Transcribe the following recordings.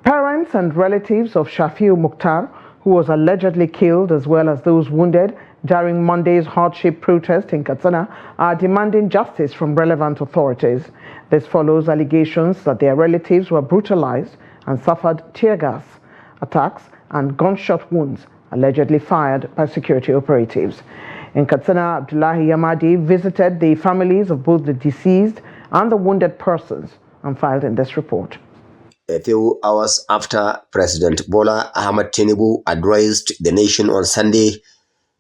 Parents and relatives of Shafiu Muktar, who was allegedly killed, as well as those wounded during Monday's hardship protest in Katsina, are demanding justice from relevant authorities. This follows allegations that their relatives were brutalized and suffered tear gas attacks and gunshot wounds allegedly fired by security operatives. In Katsina, Abdullahi Yamadi visited the families of both the deceased and the wounded persons and filed in this report. A few hours after President Bola Ahmed Tinubu addressed the nation on Sunday,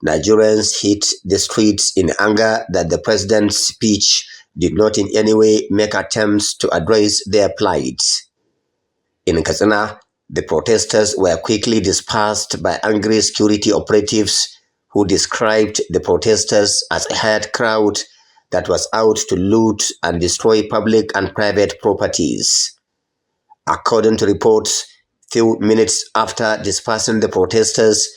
Nigerians hit the streets in anger that the president's speech did not in any way make attempts to address their plight. In Katsina, the protesters were quickly dispersed by angry security operatives who described the protesters as a hired crowd that was out to loot and destroy public and private properties. According to reports, few minutes after dispersing the protesters,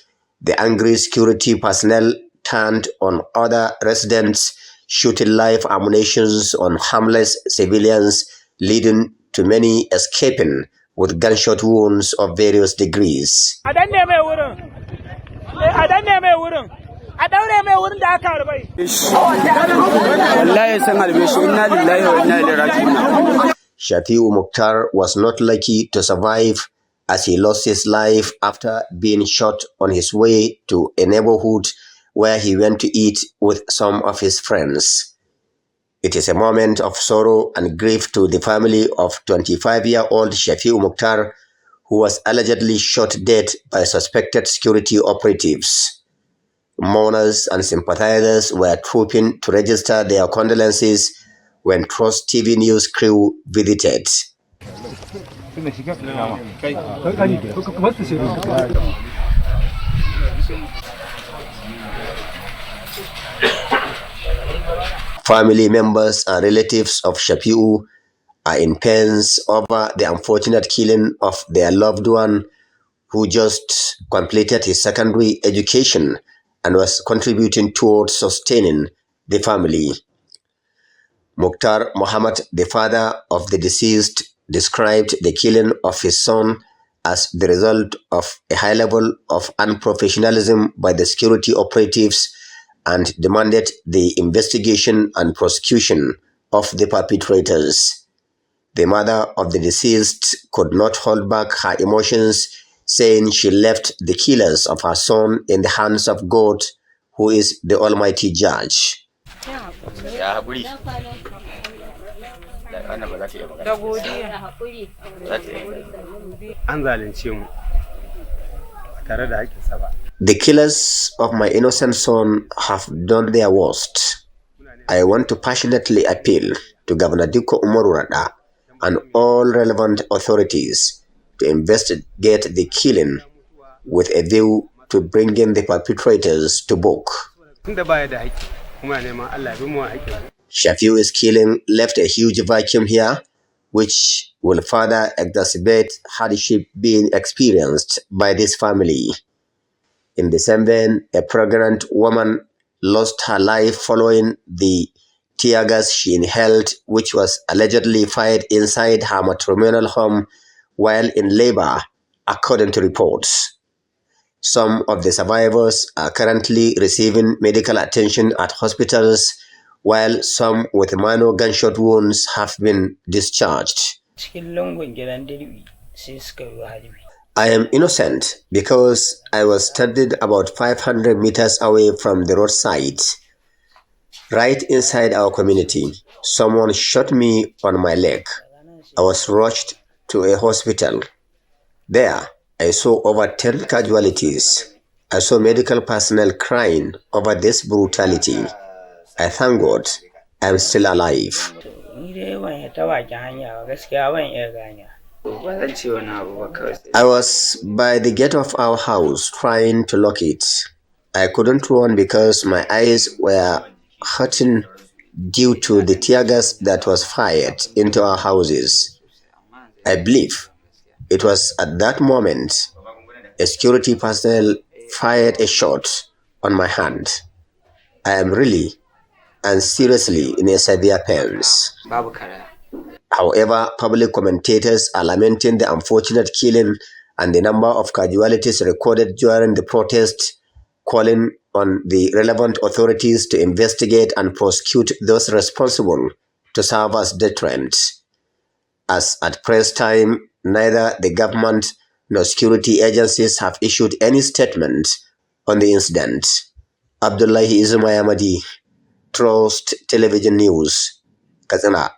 the angry security personnel turned on other residents, shooting live ammunition on harmless civilians, leading to many escaping with gunshot wounds of various degrees. Shafiu Muktar was not lucky to survive as he lost his life after being shot on his way to a neighborhood where he went to eat with some of his friends. It is a moment of sorrow and grief to the family of 25-year-old Shafiu Muktar, who was allegedly shot dead by suspected security operatives. Mourners and sympathizers were trooping to register their condolences when Trust TV News crew visited. Family members and relatives of Shafiu are in pains over the unfortunate killing of their loved one who just completed his secondary education and was contributing towards sustaining the family. Mukhtar Muhammad, the father of the deceased, described the killing of his son as the result of a high level of unprofessionalism by the security operatives and demanded the investigation and prosecution of the perpetrators. The mother of the deceased could not hold back her emotions, saying she left the killers of her son in the hands of God, who is the Almighty Judge. The killers of my innocent son have done their worst. I want to passionately appeal to Governor Dikko Umaru Rada and all relevant authorities to investigate the killing with a view to bringing the perpetrators to book. Shafiu's killing left a huge vacuum here, which will further exacerbate hardship being experienced by this family. In the same vein, a pregnant woman lost her life following the tear gas she inhaled, which was allegedly fired inside her matrimonial home while in labor, according to reports. Some of the survivors are currently receiving medical attention at hospitals, while some with minor gunshot wounds have been discharged. I am innocent because I was standing about 500 meters away from the roadside. Right inside our community, someone shot me on my leg. I was rushed to a hospital. There, I saw over 10 casualties. I saw medical personnel crying over this brutality. I thank God I am still alive. I was by the gate of our house trying to lock it. I couldn't run because my eyes were hurting due to the tear gas that was fired into our houses. I believe it was at that moment a security personnel fired a shot on my hand. I am really and seriously in a severe pains. However, public commentators are lamenting the unfortunate killing and the number of casualties recorded during the protest, calling on the relevant authorities to investigate and prosecute those responsible to serve as deterrents. As at press time, neither the government nor security agencies have issued any statement on the incident. Abdullahi Yamadi, Trust Television News, Katsina.